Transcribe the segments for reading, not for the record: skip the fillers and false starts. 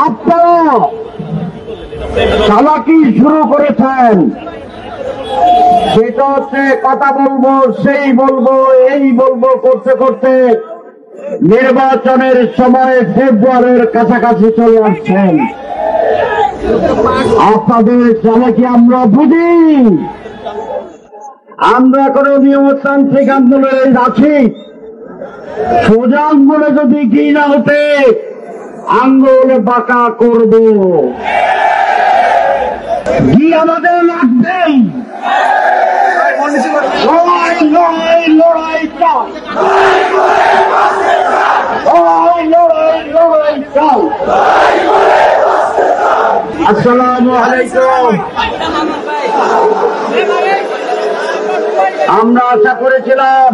আপনারা চালাকি শুরু করেছেন, সেটা হচ্ছে কথা বলবো, সেই বলবো, এই বলবো করতে করতে নির্বাচনের সময় ফেব্রুয়ারির কাছাকাছি চলে আসছেন। আপনাদের চালাকি আমরা বুঝি। আমরা কোনো নিয়মতান্ত্রিক আন্দোলনে আছি, সোজা আঙ্গুলে যদি কি না হতে আঙ্গুল বাঁকা করব, কি আমাদের লাগবেই। লড়াই লড়াই লড়াই চাই, লড়াই লড়াই লড়াই চাই। আসসালামু আলাইকুম। আমরা আশা করেছিলাম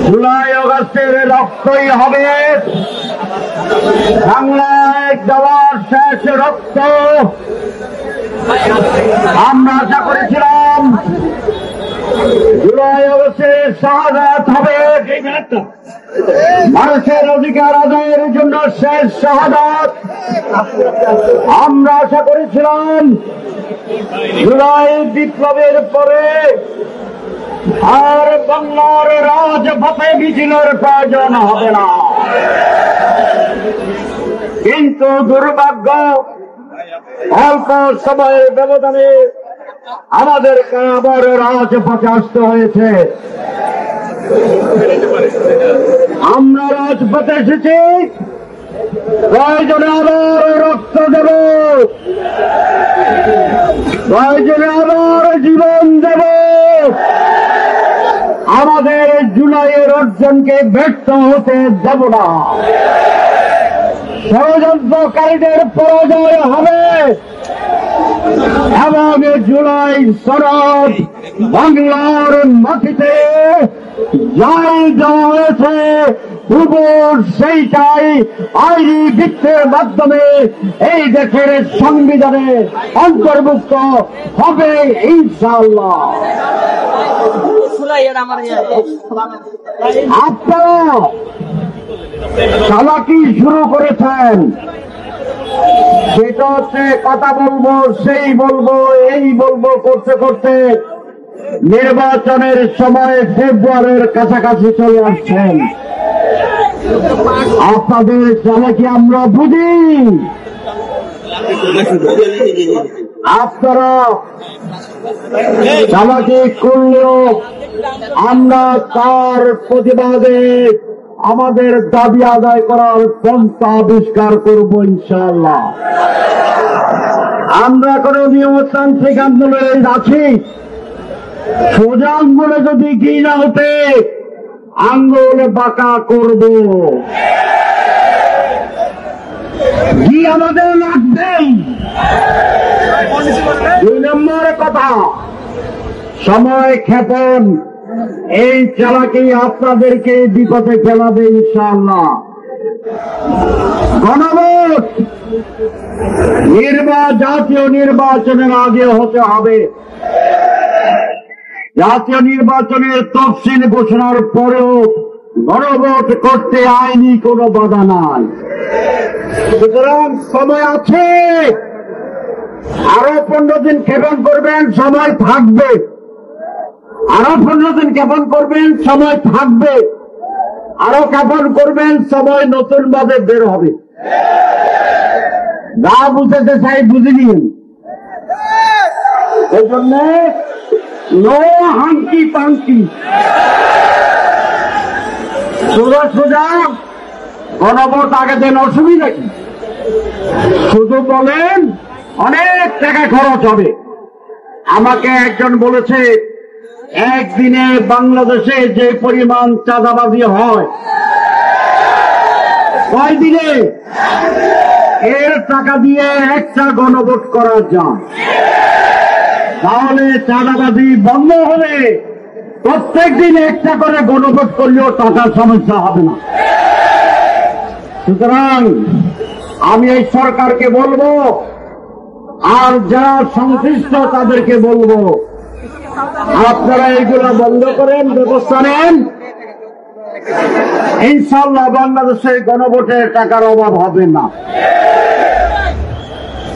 জুলাই আগস্টের রক্তই হবে বাংলায় দেওয়ার শেষ রক্ত। আমরা আশা করেছিলাম জুলাই আগস্টের শাহাদাত হবে মানুষের অধিকার আদায়ের জন্য শেষ শাহাদাত। আমরা আশা করেছিলাম জুলাই বিপ্লবের পরে আর বাংলার রাজপথে মিছিলের প্রয়োজন হবে না। কিন্তু দুর্ভাগ্য, অল্প সময়ের ব্যবধানে আমাদেরকে আবার রাজপথে আসতে হয়েছে। আমরা রাজপথে এসেছি, প্রয়োজনে আবার রক্ত দেব, প্রয়োজনে আবার জীবন দেব। আমাদের জুলাইয়ের অর্জনকে ব্যর্থ হতে দেব না। ষড়যন্ত্রকারীদের পরাজয় হবে এবং জুলাই সনদ বাংলার মাটিতে যাই দেওয়া হয়েছে উপর সেইটাই আইনি ভিত্তির মাধ্যমে এই দেশের সংবিধানে অন্তর্ভুক্ত হবে ইনশাআল্লাহ। আপনারা চালাকি শুরু করেছেন, সেটা হচ্ছে কথা বলবো, সেই বলবো, এই বলবো করতে করতে নির্বাচনের সময় ফেব্রুয়ারির কাছাকাছি চলে আসছেন। আপনাদের চালাকি আমরা বুঝি। আপনারা চালাকি করলেও আমরা তার প্রতিবাদে আমাদের দাবি আদায় করার পন্থা আবিষ্কার করব ইনশাআল্লাহ। আমরা কোনো নিয়মতান্ত্রিক আন্দোলনে আছি, সোজা আঙ্গুলে যদি কি না হতে আঙ্গুল বাঁকা করব, কি আমাদের লাগবেই। 2 নম্বর কথা, সময় ক্ষেপণ। এই চালাকি আপনাদেরকে বিপদে ফেলাবে ইনশাআল্লাহ। গণভোট জাতীয় নির্বাচনের আগে হতে হবে। জাতীয় নির্বাচনের তফসিল ঘোষণার পরেও গণভোট করতে আইনি কোনো বাধা নাই। সুতরাং সময় আছে, আরো 15 দিন ক্ষেপণ করবেন, সময় থাকবে। আরো 15 দিন ক্ষেপণ করবেন, সময় থাকবে। আরো ক্ষেপণ করবেন, সময় নতুন ভাবে বের হবে। যা বুঝতে চাই বুঝে নিন। এই জন্য নো হাঙ্কি পাঙ্কি, সোজা সোজা গণভোট আগে দেন, অসুবিধা কি? শুধু বলেন অনেক টাকা খরচ হবে। আমাকে একজন বলেছে একদিনে বাংলাদেশে যে পরিমাণ চাঁদাবাজি হয়, কয়দিনে এর টাকা দিয়ে একটা গণভোট করা যায়। তাহলে চাঁদাবাজি বন্ধ হবে। প্রত্যেক দিন একটা করে গণভোট করলেও টাকার সমস্যা হবে না। সুতরাং আমি এই সরকারকে বলবো, আর যারা সংশ্লিষ্ট তাদেরকে বলবো, আপনারা এইগুলো বন্ধ করেন, ব্যবস্থা নেন। ইনশাআল্লাহ বাংলাদেশে গণভোটের টাকার অভাব হবে না।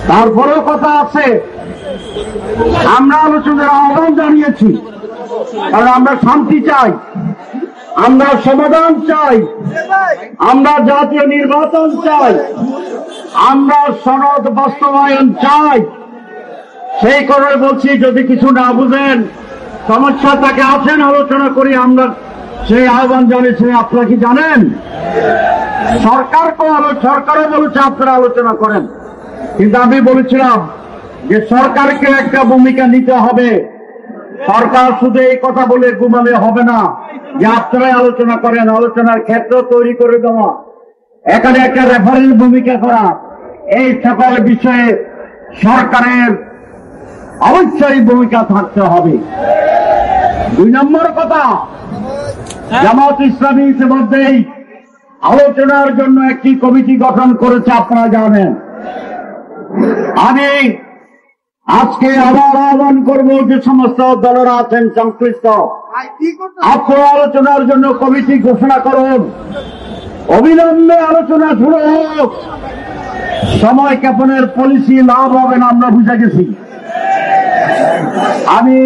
তারপরেও কথা আছে, আমরা আলোচনার আহ্বান জানিয়েছি, কারণ আমরা শান্তি চাই, আমরা সমাধান চাই, আমরা জাতীয় নির্বাচন চাই, আমরা সনদ বাস্তবায়ন চাই। সেই করে বলছি, যদি কিছু না বুঝেন, সমস্যা তাকে আসেন, আলোচনা করি। আমরা সেই আহ্বান জানিয়েছি। আপনারা কি জানেন, সরকারও বলেছে আপনারা আলোচনা করেন, কিন্তু আমি বলেছিলাম যে সরকারকে একটা ভূমিকা নিতে হবে। সরকার শুধু এই কথা বলে ঘুমালে হবে না যে আপনারাই আলোচনা করেন। আলোচনার ক্ষেত্র তৈরি করে দেওয়া, এখানে একটা রেফারেন্স ভূমিকা করা, এই সকল বিষয়ে সরকারের অবশ্যই ভূমিকা থাকতে হবে। 2 নম্বর কথা, জামাত ইসলামী ইতিমধ্যেই আলোচনার জন্য একটি কমিটি গঠন করেছে, আপনারা জানেন। আমি আজকে আবার আহ্বান করব যে সমস্ত দলেরা আছেন সংশ্লিষ্ট, আপনারা আলোচনার জন্য কমিটি ঘোষণা করুন, অবিলম্বে আলোচনা শুরু হোক। সময় ক্ষেপণের পলিসি লাভ হবে না, আমরা বুঝে গেছি। আমি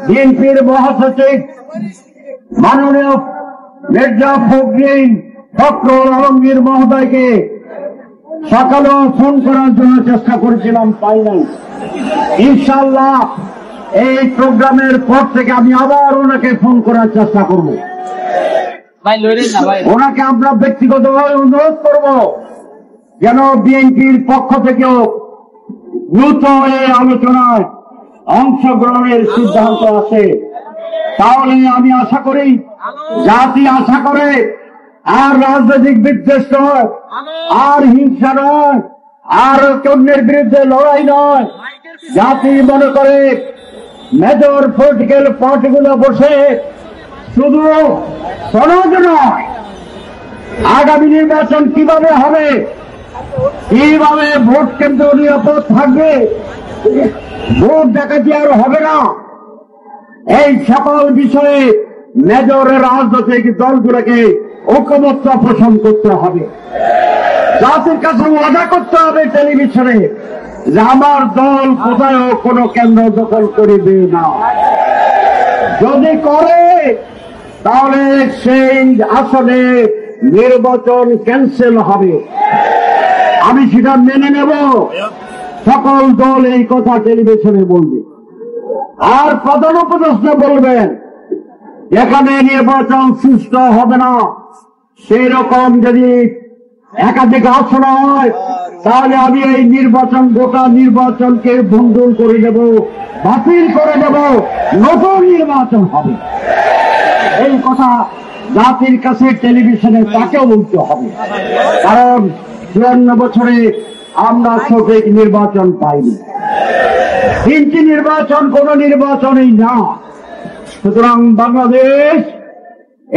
বিএনপির মহাসচিব মাননীয় মির্জা ফখরুল আলমগীর মহোদয়কে সকালেও ফোন করার জন্য চেষ্টা করেছিলাম, পাই নাই। ইনশাআল্লাহ এই প্রোগ্রামের পর থেকে আমি আবার ওনাকে ফোন করার চেষ্টা করব। ওনাকে আমরা ব্যক্তিগতভাবে অনুরোধ করব যেন বিএনপির পক্ষ থেকেও দ্রুত এই আলোচনায় অংশগ্রহণের সিদ্ধান্ত আসে। তাহলে আমি আশা করি, জাতি আশা করে, আর রাজনৈতিক বিদ্বেষ নয়, আর হিংসা নয়, আর অন্যের বিরুদ্ধে লড়াই নয়। জাতি মনে করে মেজর পলিটিক্যাল পার্টিগুলো বসে শুধু সনদ নয়, আগামী নির্বাচন কিভাবে হবে, কিভাবে ভোট কেন্দ্র নিরাপদ থাকবে, ভোট ডাকাতি আর হবে না, এই সকল বিষয়ে মেজরের রাজনৈতিক দলগুলোকে ঐকমত্য পোষণ করতে হবে। জাতির কাছে ওয়াদা করতে হবে টেলিভিশনে যে আমার দল কোথাও কোনো কেন্দ্র দখল করিবে না। যদি করে তাহলে সেই আসনে নির্বাচন ক্যান্সেল হবে। আমি সেটা মেনে নেব। সকল দল এই কথা টেলিভিশনে বলবে। আর প্রধান উপদেষ্টা বলবেন এখানে নির্বাচন সুষ্ঠু হবে না, সেই রকম যদি একাধিক আসন হয় তাহলে আমি এই নির্বাচন, গোটা নির্বাচনকে ভণ্ডুল করে দেব, বাতিল করে দেব, নতুন নির্বাচন হবে। এই কথা জাতির কাছে টেলিভিশনে তাকেও বলতে হবে, কারণ 54 বছরে আমরা সঠিক নির্বাচন পাইনি। 3টি নির্বাচন কোন নির্বাচনই না। সুতরাং বাংলাদেশ,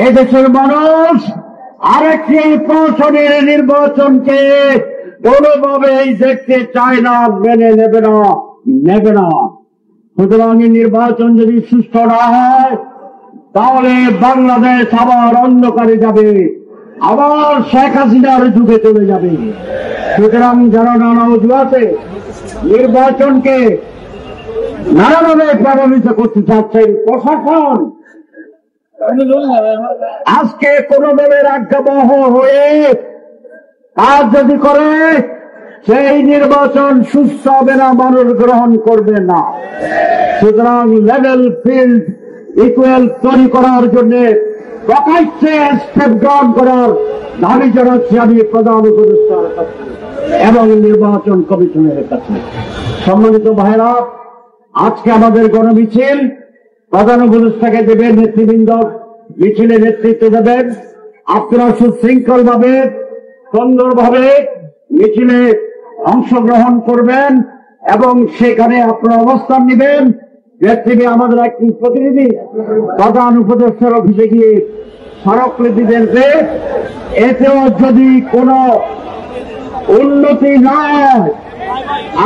এদেশের মানুষ আরেকটি প্রশাসনের নির্বাচনকে কোনোভাবেই দেখতে চায় না, মেনে নেবে না। সুতরাং এই নির্বাচন যদি সুষ্ঠু না হয় তাহলে বাংলাদেশ আবার অন্ধকারে যাবে, আবার শেখ হাসিনার যুগে চলে যাবে। সুতরাং যারা নানা অজুহাতে নির্বাচনকে নানাভাবে প্রভাবিত করতে চাচ্ছেন, প্রশাসন আজকে কোন দলের আজ্ঞাবহ হয়ে কাজ যদি করে সেই নির্বাচন সুস্থ হবে না, মানুষ গ্রহণ করবে না। সুতরাং লেভেল ফিল্ড ইকুয়াল তৈরি করার জন্য প্রকাশ্যে স্টেপ গ্রহণ করার দাবি জানাচ্ছি আমি প্রধান উপদেষ্টার কাছে এবং নির্বাচন কমিশনের কাছে। সম্মানিত ভাইরা, আজকে আমাদের গণমিছিল প্রধান উপদেষ্টাকে দেবেন, নেতৃবৃন্দ মিছিলে নেতৃত্ব দেবেন। আপনারা সুশৃঙ্খল ভাবে, সুন্দরভাবে মিছিলে অংশগ্রহণ করবেন এবং সেখানে আপনারা অবস্থান নেবেন। নেতৃত্বে আমাদের একটি প্রতিনিধি প্রধান উপদেষ্টার অফিসে গিয়ে স্মারকলিপি দেবে। এতেও যদি কোনো উন্নতি না হয়,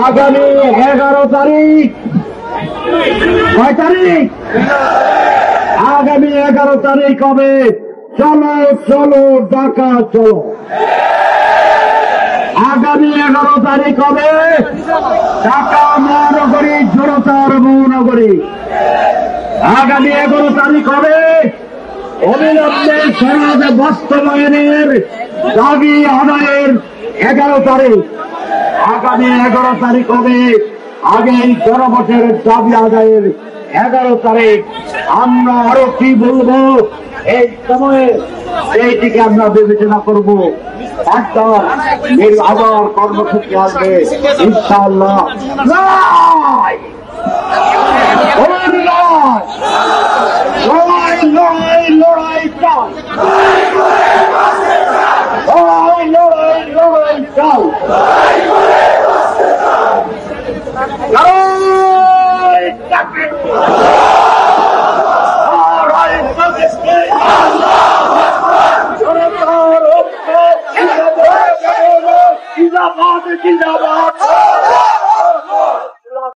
আগামী 11 তারিখ, 6 তারিখ, আগামী 11 তারিখ হবে চলো চলো ঢাকা চলো। আগামী 11 তারিখ হবে ঢাকা মহানগরী জনতার মহানগরী। আগামী 11 তারিখ হবে অবিলম্বে সমাজ বাস্তবায়নের দাবি আদায়ের 11 তারিখ। আগামী 11 তারিখ হবে আগে এই গণভোটের দাবি আদায়ের 11 তারিখ। আমরা আরো কি বলবো এই সময়ে এইটিকে আমরা বিবেচনা করব। আবার কর্মসূচি আসবে ইনশাআল্লাহ। লড়াই লড়াই লড়াই লড়াই চাই, লড়াই লড়াই লড়াই চাই, লড়াই চাকরি জিন্দাবাদ জিন্দাবাদ।